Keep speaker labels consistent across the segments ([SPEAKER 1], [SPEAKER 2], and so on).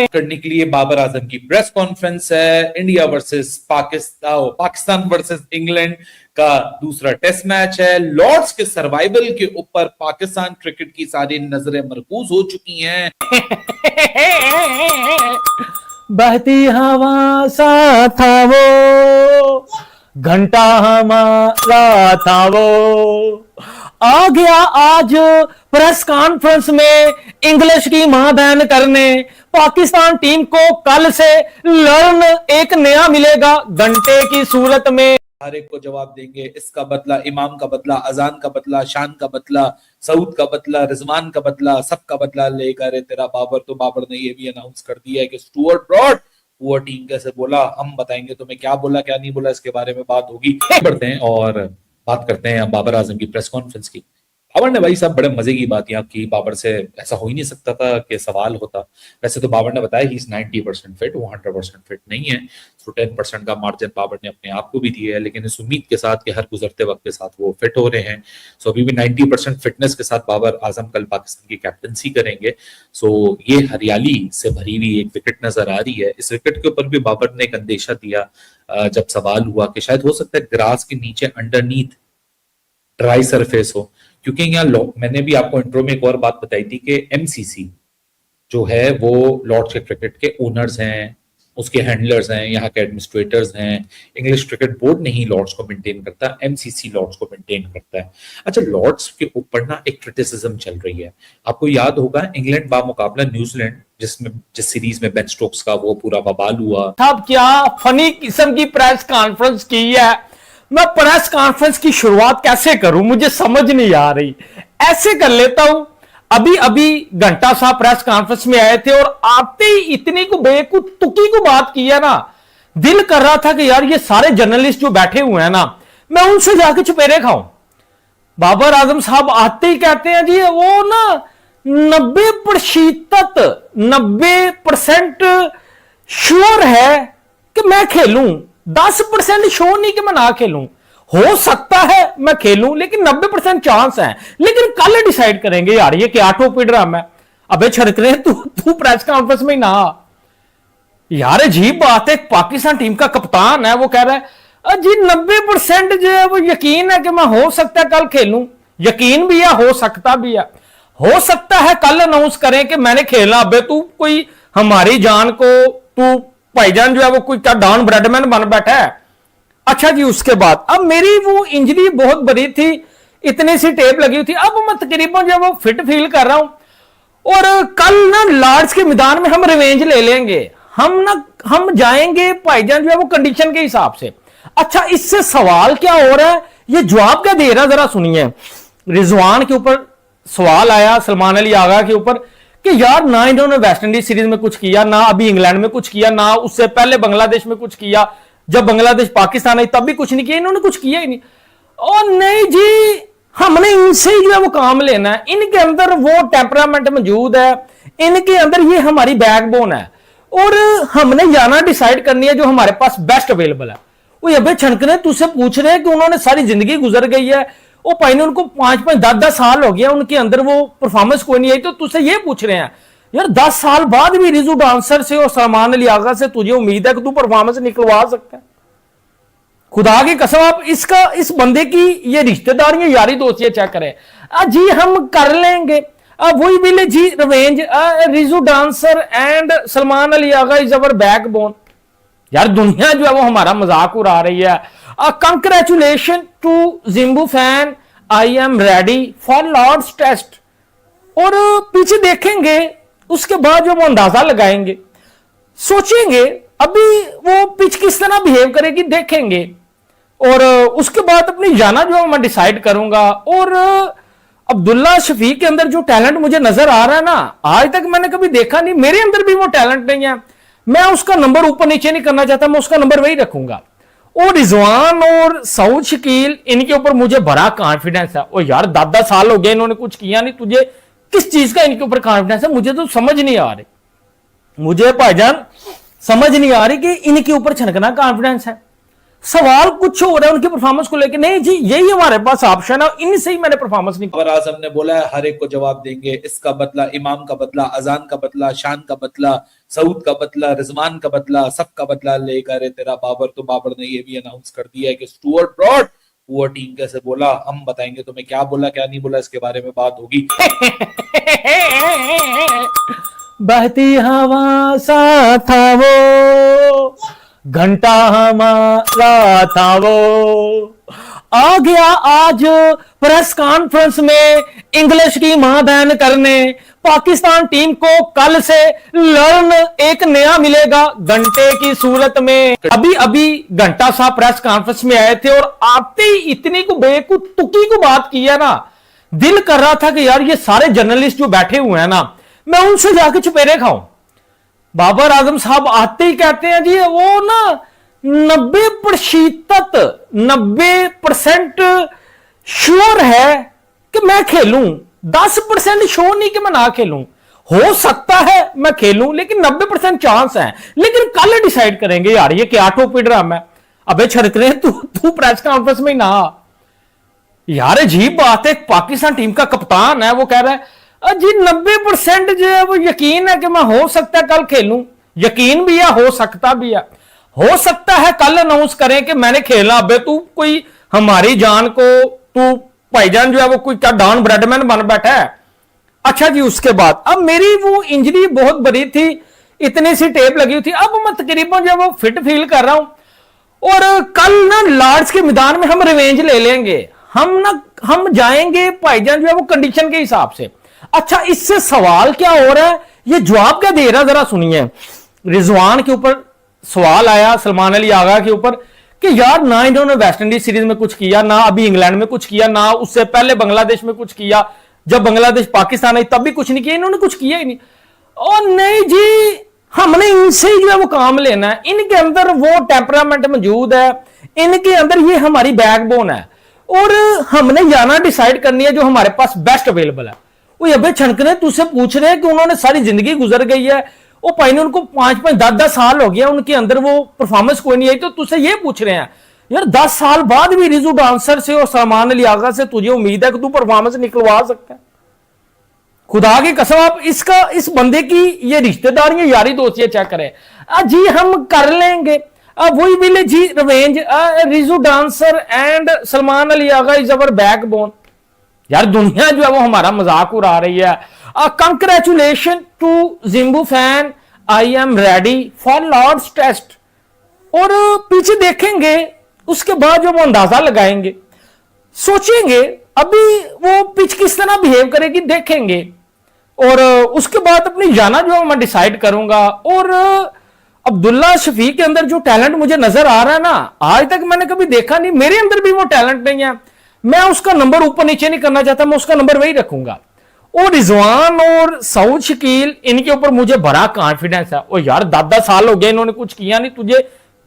[SPEAKER 1] करने के लिए बाबर आजम की प्रेस कॉन्फ्रेंस है। India versus Pakistan versus England का दूसरा टेस्ट मैच है। लॉर्ड्स के सर्वाइवल के ऊपर पाकिस्तान क्रिकेट की सारी नजरें मरकूज हो चुकी हैं।
[SPEAKER 2] बहती हवा सा था वो, घंटा हमारा था वो, आ गया आज प्रेस कॉन्फ्रेंस में इंग्लिश की मां बहन करने। पाकिस्तान टीम को कल से लर्न एक नया मिलेगा घंटे की सूरत में।
[SPEAKER 1] हर एक को जवाब देंगे। इसका बदला, इमाम का बदला, अजान का बदला, शान का बदला, सऊद का बदला, रिजवान का बदला, सबका बदला लेगा रे तेरा बाबर। तो बाबर ने ये भी अनाउंस कर दिया है कि स्टुअर्ट ब्रॉड पुअर टीम कैसे बोला, हम बताएंगे तुम्हें क्या बोला क्या नहीं बोला, इसके बारे में बात होगी। बढ़ते हैं और बात करते हैं बाबर आजम की प्रेस कॉन्फ्रेंस की। बाबर ने भाई साहब बड़े मजे की बात यहाँ की। बाबर से ऐसा हो ही नहीं सकता था कि सवाल होता। वैसे तो बाबर ने बताया ही 90% फिट, वो 100% फिट नहीं है। तो 10% का मार्जिन बाबर ने अपने आप को भी दिया है, लेकिन इस उम्मीद के साथ कि हर गुजरते वक्त के साथ वो फिट हो रहे हैं। सो अभी भी 90% फिटनेस के साथ बाबर आजम कल पाकिस्तान की कैप्टनसी करेंगे। सो ये हरियाली से भरी हुई एक विकेट नजर आ रही है। इस विकेट के ऊपर भी बाबर ने एक अंदेशा दिया जब सवाल हुआ कि शायद हो सकता है ग्रास के नीचे अंडरनीथ ड्राई सरफेस हो, क्योंकि यहाँ मैंने भी आपको इंट्रो में एक और बात बताई थी कि एमसीसी जो है वो लॉर्ड्स के क्रिकेट के ओनर्स हैं, उसके हैंडलर्स हैं, यहाँ के एडमिनिस्ट्रेटर्स हैं। इंग्लिश क्रिकेट बोर्ड नहीं लॉर्ड्स को मेंटेन करता, एमसीसी लॉर्ड्स को मेंटेन करता है। अच्छा, लॉर्ड्स के ऊपर ना एक क्रिटिसिज्म चल रही है। आपको याद होगा इंग्लैंड बामुकाबला न्यूजीलैंड जिस सीरीज में बेन स्टोक्स का वो पूरा बवाल हुआ।
[SPEAKER 2] अब क्या फनी किस्म की प्रेस कॉन्फ्रेंस की है। मैं प्रेस कॉन्फ्रेंस की शुरुआत कैसे करूं, मुझे समझ नहीं आ रही। ऐसे कर लेता हूं। अभी अभी घंटा साहब प्रेस कॉन्फ्रेंस में आए थे और आते ही इतनी को बेवकूफ तुकी को बात की है ना, दिल कर रहा था कि यार ये सारे जर्नलिस्ट जो बैठे हुए हैं ना, मैं उनसे जाके चुपेरे खाऊं। बाबर आजम साहब आते ही कहते हैं जी वो ना 90% श्योर है कि मैं खेलूं, 10% श्योर नहीं कि मैं ना खेलूं। हो सकता है मैं खेलूं, लेकिन 90% चांस है। लेकिन कल डिसाइड करेंगे। यार ये क्या टोपी ड्रामा है। अबे छड़कने तू प्रेस कॉन्फ्रेंस में ही ना। यार अजीब बात है, पाकिस्तान टीम का कप्तान है, वो कह रहा है जी 90% जो है वो यकीन है कि मैं हो सकता है कल खेलूं। यकीन भी है, हो सकता भी है। हो सकता है कल अनाउंस करें कि मैंने खेला। अबे तू कोई हमारी जान को, तू भाईजान जो है वो कोई क्या डॉन ब्रेडमैन बन बैठा है। अच्छा जी, उसके बाद अब मेरी वो इंजरी बहुत बड़ी थी, इतनी सी टेप लगी हुई थी। अब मैं तकरीबन जो है वो फिट फील कर रहा हूं और कल ना लॉर्ड्स के मैदान में हम रिवेंज ले लेंगे। हम जाएंगे भाईजान जो है वो कंडीशन के हिसाब से। अच्छा, इससे सवाल क्या हो रहा है, ये जवाब क्या दे रहा, जरा सुनिए। रिजवान के ऊपर सवाल आया, सलमान अली आगा के ऊपर, कि यार ना इन्होंने वेस्ट इंडीज सीरीज में कुछ किया, ना अभी इंग्लैंड में कुछ किया, ना उससे पहले बांग्लादेश में कुछ किया, जब बांग्लादेश पाकिस्तान आई तब भी कुछ नहीं किया, इन्होंने कुछ किया ही नहीं। और नहीं जी, हमने इनसे ही जो है वो काम लेना है। इनके अंदर वो टेम्परामेंट मौजूद है, इनके अंदर ये हमारी बैकबोन है और हमने जाना डिसाइड करनी है जो हमारे पास बेस्ट अवेलेबल है। वो अबे छनकने तुझसे पूछ रहे हैं कि उन्होंने सारी जिंदगी गुजर गई है, वो भाई ने उनको 5-5 10-10 साल हो गया, उनके अंदर वो परफॉर्मेंस कोई नहीं आई, तो तुझसे ये पूछ रहे हैं यार 10 साल बाद भी रिजू डांसर से और सलमान अली आगा से तुझे उम्मीद है कि तू परफॉर्मेंस निकलवा सकता है। खुदा की कसम, आप इस बंदे की ये रिश्तेदारियां यारी दोस्तियां चेक करें। जी हम कर लेंगे, वही मिले जी रिवेंज, रिजू dancer and Salman Ali Agha is our backbone. यार दुनिया जो है वो हमारा मजाक उड़ा रही है। कंग्रेचुलेशन टू जिम्बू fan, I am ready for Lord's test. और पीछे देखेंगे, उसके बाद जो वो अंदाजा लगाएंगे, सोचेंगे अभी वो पिच किस तरह बिहेव करेगी देखेंगे, और उसके बाद अपनी जाना जो है मैं डिसाइड करूंगा। और अब्दुल्ला शफीक के अंदर जो टैलेंट मुझे नजर आ रहा है ना, आज तक मैंने कभी देखा नहीं। मेरे अंदर भी वो टैलेंट नहीं है, मैं उसका नंबर ऊपर नीचे नहीं करना चाहता, मैं उसका नंबर वही रखूंगा। और रिजवान और सऊद शकील, इनके ऊपर मुझे बड़ा कॉन्फिडेंस है। और यार 10-10 साल हो गए इन्होंने कुछ किया नहीं, तुझे किस चीज का इनके ऊपर कॉन्फिडेंस है, मुझे तो समझ नहीं आ रही। मुझे भाईजान समझ नहीं आ रही कि इनके ऊपर छनकना कॉन्फिडेंस है। सवाल कुछ हो रहा है उनकी परफॉर्मेंस को लेकर, नहीं जी यही हमारे पास ऑप्शन है, इनसे ही मैंने परफॉर्मेंस नहीं।
[SPEAKER 1] बाबर आजम ने बोला है हर एक को जवाब देंगे, इसका बदला इमाम का बदला, अजान का बदला, शान का बदला, सऊद का बदला, रिजवान का बदला, सबका बदला लेगा रे तेरा बाबर। तो बाबर ने ये भी अनाउंस कर दिया है कि स्टुअर्ट ब्रॉड पुअर टीम कैसे बोला, हम बताएंगे तुम्हें क्या बोला क्या नहीं बोला, इसके बारे में बात होगी।
[SPEAKER 2] बहती हवा सा था वो, घंटा हमारा था वो, आ गया आज प्रेस कॉन्फ्रेंस में इंग्लिश की मां बहन करने, पाकिस्तान टीम को कल से लर्न एक नया मिलेगा घंटे की सूरत में। अभी अभी घंटा साहब प्रेस कॉन्फ्रेंस में आए थे और आते ही इतनी को बेवकूफ तुकी को बात की है ना, दिल कर रहा था कि यार ये सारे जर्नलिस्ट जो बैठे हुए हैं ना, मैं उनसे जाके चुपेरे खाऊं। बाबर आजम साहब आते ही कहते हैं जी वो ना 90% श्योर है कि मैं खेलूं, 10% श्योर नहीं कि मैं ना खेलूं, हो सकता है मैं खेलूं लेकिन 90% चांस है, लेकिन कल डिसाइड करेंगे। यार ये क्या टोपी ड्रामा है, अबे छड़कने तू प्रेस कॉन्फ्रेंस में ही ना। यार अजीब बात है, पाकिस्तान टीम का कप्तान है, वो कह रहा है जी 90% जो है वो यकीन है कि मैं हो सकता है कल खेलूं, यकीन भी है हो सकता भी है, हो सकता है कल अनाउंस करें कि मैंने खेला। अबे तू कोई हमारी जान को तू भाईजान जो है वो कोई क्या डॉन ब्रेडमैन बन बैठा है। अच्छा जी उसके बाद अब मेरी वो इंजरी बहुत बड़ी थी, इतनी सी टेप लगी हुई थी, अब मैं तकरीबन जो है वो फिट फील कर रहा हूं और कल ना लॉर्ड्स के मैदान में हम रिवेंज ले लेंगे, हम जाएंगे भाईजान जो है वो कंडीशन के हिसाब से। अच्छा इससे सवाल क्या हो रहा है, ये जवाब क्या दे रहा है जरा सुनिए। रिजवान के ऊपर सवाल आया, सलमान अली आगा के ऊपर, कि यार ना इन्होंने वेस्ट इंडीज सीरीज में कुछ किया, ना अभी इंग्लैंड में कुछ किया, ना उससे पहले बांग्लादेश में कुछ किया, जब बांग्लादेश पाकिस्तान आई तब भी कुछ नहीं किया, इन्होंने कुछ किया ही नहीं। और नहीं जी हमने इनसे ही जो है वो काम लेना है, इनके अंदर वो टेम्परामेंट मौजूद है, इनके अंदर ये हमारी बैकबोन है और हमने जाना डिसाइड करनी है जो हमारे पास बेस्ट अवेलेबल है। वो अबे छनकने तुझसे पूछ रहे हैं कि उन्होंने सारी जिंदगी गुजर गई है, वो पाई ने उनको 5-5 10-10 साल हो गया, उनके अंदर वो परफॉर्मेंस कोई नहीं आई, तो तुझसे ये पूछ रहे हैं यार 10 साल बाद भी रिजू डांसर से और सलमान अली आगा से तुझे उम्मीद है कि तू परफॉर्मेंस निकलवा सकता है? खुदा की कसम आप इस बंदे की ये रिश्तेदारी यारी दोस्ती चेक करें। जी हम कर लेंगे, वही विल जी रिवेंज, रिजू dancer and Salman Ali Agha is our backbone. यार दुनिया जो है वो हमारा मजाक उड़ा रही है। कंग्रेचुलेशन टू जिम्बू fan, I am ready for Lord's test. और पीछे देखेंगे उसके बाद जो वो अंदाजा लगाएंगे, सोचेंगे अभी वो पिच किस तरह बिहेव करेगी देखेंगे, और उसके बाद अपनी जाना जो मैं डिसाइड करूंगा। और अब्दुल्ला शफीक के अंदर जो टैलेंट मुझे नजर आ रहा है ना, आज तक मैंने कभी देखा नहीं, मेरे अंदर भी वो टैलेंट नहीं है, मैं उसका नंबर ऊपर नीचे नहीं करना चाहता, मैं उसका नंबर वही रखूंगा। और रिजवान और सऊद शकील इनके ऊपर मुझे बड़ा कॉन्फिडेंस है। और यार 10-10 साल हो गए इन्होंने कुछ किया नहीं, तुझे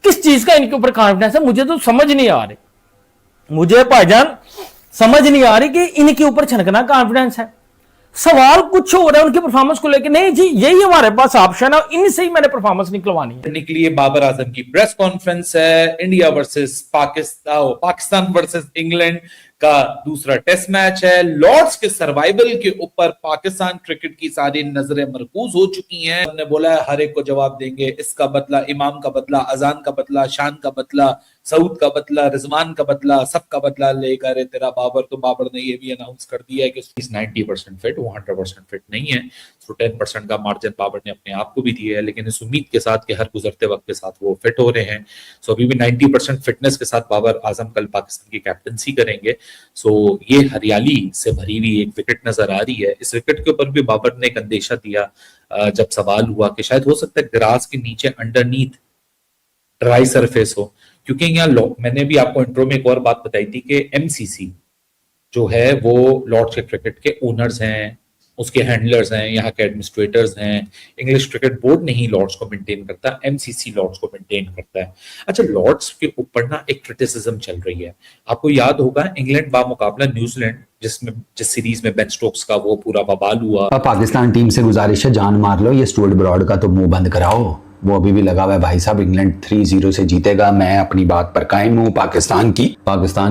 [SPEAKER 2] किस चीज का इनके ऊपर कॉन्फिडेंस है? मुझे तो समझ नहीं आ रही, मुझे भाईजान समझ नहीं आ रही कि इनके ऊपर छनकना कॉन्फिडेंस है। सवाल कुछ हो रहा है उनकी परफॉर्मेंस को लेकर, नहीं जी यही हमारे पास ऑप्शन है, इनसे ही मैंने परफॉर्मेंस निकलवानी है।
[SPEAKER 1] निकली बाबर आजम की प्रेस कॉन्फ्रेंस है, India versus Pakistan versus England का दूसरा टेस्ट मैच है। लॉर्ड्स के सर्वाइवल के ऊपर पाकिस्तान क्रिकेट की सारी नजरें मरकूज हो चुकी हैं। उन्होंने बोला है हर एक को जवाब देंगे, इसका बदला इमाम का बदला, अजान का बदला, शान का बदला, सऊद का बदला, रिजवान का बदला, सबका बदला लेगा रे तेरा बाबर। तो बाबर ने ये भी अनाउंस कर दिया है कि 90% फिट, वो 100% फिट नहीं है, तो 10% का मार्जिन बाबर ने अपने आप को भी दिया है, लेकिन इस उम्मीद के साथ कि हर गुजरते वक्त के साथ वो फिट हो रहे हैं। सो अभी भी 90% फिटनेस के साथ बाबर आजम कल पाकिस्तान की कैप्टनसी करेंगे। सो ये हरियाली से भरी हुई एक विकेट नजर आ रही है। इस विकेट के ऊपर भी बाबर ने एक अंदेशा दिया जब सवाल हुआ कि शायद हो सकता है ग्रास के नीचे अंडरनीथ ड्राई सरफेस हो, क्योंकि यहाँ मैंने भी आपको इंट्रो में एक और बात बताई थी कि एमसीसी जो है वो लॉर्ड्स के क्रिकेट के ओनर्स हैं, उसके हैंडलर्स हैं, यहाँ के एडमिनिस्ट्रेटर्स हैं। इंग्लिश क्रिकेट बोर्ड नहीं लॉर्ड्स को मेंटेन करता, एमसीसी लॉर्ड्स को मेंटेन करता है। अच्छा, लॉर्ड्स के ऊपर ना एक क्रिटिसिज्म चल रही है, आपको याद होगा इंग्लैंड बामुकाबला न्यूजीलैंड जिस सीरीज में बेन स्टोक्स का वो पूरा बवाल हुआ।
[SPEAKER 3] पाकिस्तान टीम से गुजारिश है जान मार लो, ये स्टुअर्ट ब्रॉड का तो मुंह बंद कराओ। वो अभी भी लगा हुआ है भाई साहब, इंग्लैंड 3-0 से जीतेगा। मैं अपनी बात पर कायम हूँ। पाकिस्तान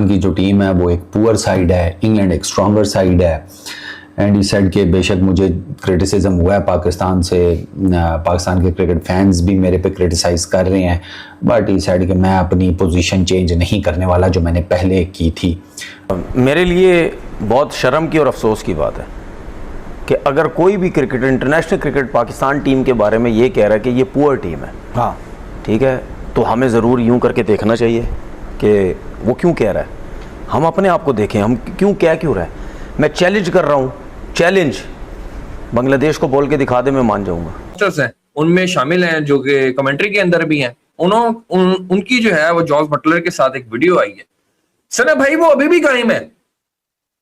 [SPEAKER 3] की जो टीम है वो एक पुअर साइड है, इंग्लैंड एक स्ट्रॉन्गर साइड है। एंड इस साइड के बेशक मुझे क्रिटिसिज्म हुआ है पाकिस्तान से, पाकिस्तान के क्रिकेट फैंस भी मेरे पे क्रिटिसाइज कर रहे हैं, बट इस साइड के मैं अपनी पोजीशन चेंज नहीं करने वाला जो मैंने पहले की थी।
[SPEAKER 4] मेरे लिए बहुत शर्म की और अफसोस की बात है कि अगर कोई भी cricketer, international cricket Pakistan team के बारे में ये कह रहा है कि ये पुअर टीम है, हाँ ठीक है, तो हमें ज़रूर यूं करके देखना चाहिए कि वो क्यों कह रहा है। हम अपने आप को देखें, हम क्यों रहा है। मैं चैलेंज कर रहा हूँ, चैलेंज बांग्लादेश को बोल के दिखा दे, मैं मान जाऊंगा।
[SPEAKER 5] हैं उनमें शामिल हैं जो कि कमेंट्री के अंदर भी हैं, उनकी जो है वो जॉस बटलर के साथ एक वीडियो आई है। सना भाई वो अभी भी कायम है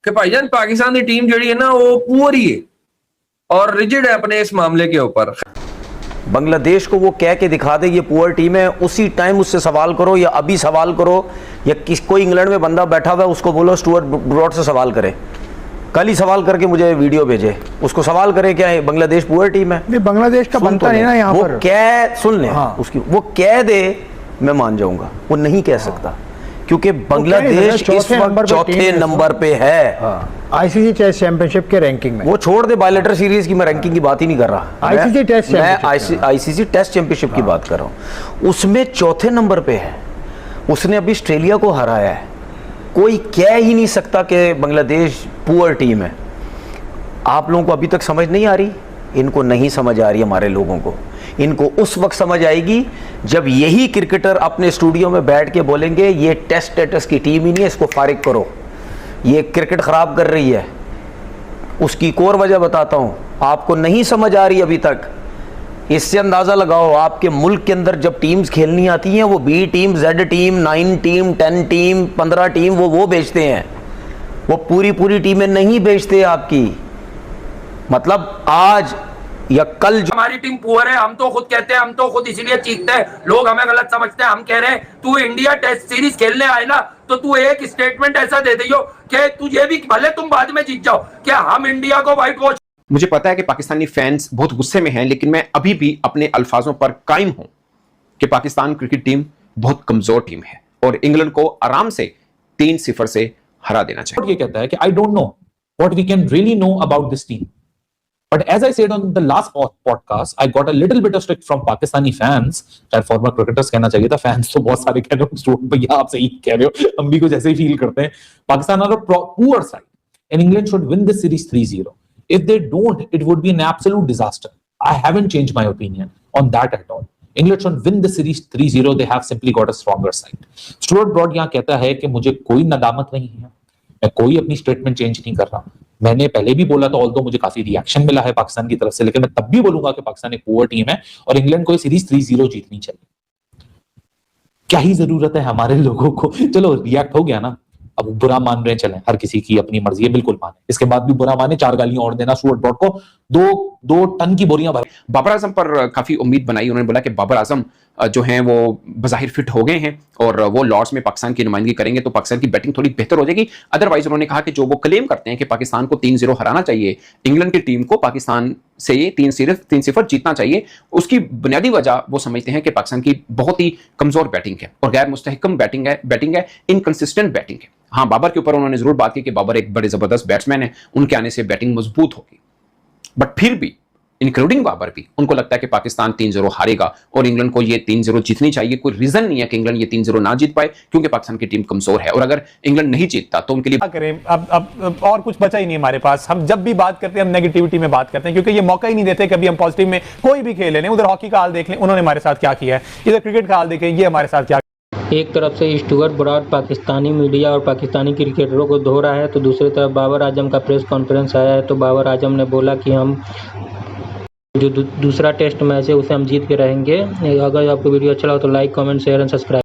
[SPEAKER 5] कि भाईजान पाकिस्तान की टीम जड़ी है ना वो पुअर ही है और रिजिड है अपने इस मामले के ऊपर।
[SPEAKER 4] बांग्लादेश को वो कह के दिखा दे ये पुअर टीम है, उसी टाइम उससे सवाल करो या अभी सवाल करो, या कोई इंग्लैंड में बंदा बैठा हुआ है उसको बोलो स्टुअर्ट ब्रॉड से सवाल करे, कल ही सवाल करके मुझे वीडियो भेजे, उसको सवाल करे क्या है बांग्लादेश पुअर टीम है।
[SPEAKER 6] नहीं, बांग्लादेश का बनता नहीं ना यहाँ पर।
[SPEAKER 4] क्या सुन ले,
[SPEAKER 6] हाँ।
[SPEAKER 4] उसकी वो कह दे मैं मान जाऊंगा, वो नहीं कह सकता क्योंकि बांग्लादेश इस वक्त चौथे नंबर पे है
[SPEAKER 6] आईसीसी टेस्ट चैंपियनशिप के रैंकिंग में।
[SPEAKER 4] वो छोड़ दे बायलेटर सीरीज की, मैं रैंकिंग की बात ही नहीं कर रहा, आईसीसी टेस्ट चैंपियनशिप की बात कर रहा हूँ। उसमें चौथे नंबर पे है, उसने अभी ऑस्ट्रेलिया को हराया है। कोई कह ही नहीं सकता कि बांग्लादेश पुअर टीम है। आप लोगों को अभी तक समझ नहीं आ रही, इनको नहीं समझ आ रही, हमारे लोगों को। इनको उस वक्त समझ आएगी जब यही क्रिकेटर अपने स्टूडियो में बैठ के बोलेंगे ये टेस्ट स्टेटस की टीम ही नहीं है, इसको फारिग करो, ये क्रिकेट खराब कर रही है। उसकी एक और वजह बताता हूं, आपको नहीं समझ आ रही अभी तक, इससे अंदाजा लगाओ आपके मुल्क के अंदर जब टीम्स खेलनी आती हैं वो B team, Z team, 9 team, 10 team, 15 team वो बेचते हैं, वो पूरी टीमें नहीं बेचते आपकी। मतलब आज या कल जो
[SPEAKER 5] हमारी टीम पुअर है, हम तो खुद कहते हैं, हम तो खुद इसीलिए चीखते हैं, लोग हमें गलत समझते हैं। हम कह रहे हैं तू इंडिया टेस्ट सीरीज खेलने आए ना तो तू एक स्टेटमेंट ऐसा दे दियो कि तुझे भी भले तुम बाद में जीत जाओ, क्या हम इंडिया को व्हाइट वॉश।
[SPEAKER 7] मुझे पता है कि पाकिस्तानी फैंस बहुत गुस्से में हैं, लेकिन मैं अभी भी अपने अल्फाजों पर कायम हूं कि पाकिस्तान क्रिकेट टीम बहुत कमजोर टीम है और इंग्लैंड को आराम से 3-0 से हरा देना चाहिए।
[SPEAKER 1] ये कहता है कि I don't know what we can really know about this team, but as I said on the last podcast, I got a little bit of stick from Pakistani fans, शायद फॉर्मर क्रिकेटर्स कहना चाहिए था, fans तो बहुत सारे कह रहे हो, स्टूडेंट भैया आप सही कह रहे हो, हम भी कुछ ऐसे ही फील करते हैं। Pakistan are a poor side and England should win this series 3-0. If they don't, it would be an absolute disaster. I haven't changed my opinion on that at all. England should win the series 3-0. They have simply got a stronger side. Stuart Broad यहाँ कहता है कि मुझे कोई नदामत नहीं है, मैं कोई अपनी स्टेटमेंट चेंज नहीं कर रहा। मैंने पहले भी बोला था, ऑल्दो मुझे काफी रिएक्शन मिला है पाकिस्तान की तरफ से, लेकिन मैं तब भी बोलूंगा कि पाकिस्तान एक पुअर टीम है और इंग्लैंड को ये सीरीज 3-0 जीतनी चाहिए। क्या ही जरूरत है हमारे लोगों को, चलो रिएक्ट हो गया ना, अब बुरा मान रहे चलें, हर किसी की अपनी मर्जी है, बिल्कुल माने, इसके बाद भी बुरा माने, 4 गालियां और देना स्टुअर्ट ब्रॉड को, 2 टन की बोरियां भर।
[SPEAKER 7] बाबर आजम पर काफी उम्मीद बनाई, उन्होंने बोला कि बाबर आजम जो हैं वो बज़ाहिर फिट हो गए हैं और वो लॉर्ड्स में पाकिस्तान की नुमाइंदगी करेंगे तो पाकिस्तान की बैटिंग थोड़ी बेहतर हो जाएगी। अदरवाइज उन्होंने कहा कि जो वो क्लेम करते हैं कि पाकिस्तान को 3-0 हराना चाहिए, इंग्लैंड की टीम को पाकिस्तान से ये 3-0 जीतना चाहिए, उसकी बुनियादी वजह वो समझते हैं कि पाकिस्तान की बहुत ही कमजोर बैटिंग है और गैर मुस्तहकम बैटिंग है, इनकंसिस्टेंट बैटिंग है। हाँ, बाबर के ऊपर उन्होंने जरूर बात की कि बाबर एक बड़े जबरदस्त बैट्समैन है, उनके आने से बैटिंग मजबूत होगी, बट फिर भी इंक्लूडिंग बाबर भी उनको लगता है कि पाकिस्तान 3-0 हारेगा और इंग्लैंड को ये 3-0 जीतनी चाहिए। कोई रीजन नहीं है कि इंग्लैंड ये 3-0 ना जीत पाए, क्योंकि पाकिस्तान की टीम कमजोर है और अगर इंग्लैंड नहीं जीतता तो उनके लिए
[SPEAKER 8] करें। अब और कुछ बचा ही नहीं हमारे पास। हम जब भी बात करते हैं हम नेगेटिविटी में बात करते हैं, क्योंकि ये मौका ही नहीं देते कभी हम पॉजिटिव में कोई भी खेल लें। उधर हॉकी का हाल देख लें, उन्होंने हमारे साथ क्या किया है, इधर क्रिकेट का हाल देखें, ये हमारे साथ क्या।
[SPEAKER 9] एक तरफ से स्टुअर्ट ब्रॉड पाकिस्तानी मीडिया और पाकिस्तानी क्रिकेटरों को धो रहा है, तो दूसरी तरफ बाबर आजम का प्रेस कॉन्फ्रेंस आया है, तो बाबर आजम ने बोला कि हम जो दूसरा टेस्ट मैच है उसे हम जीत के रहेंगे। अगर आपको वीडियो अच्छा लगा तो like, comment, share and subscribe.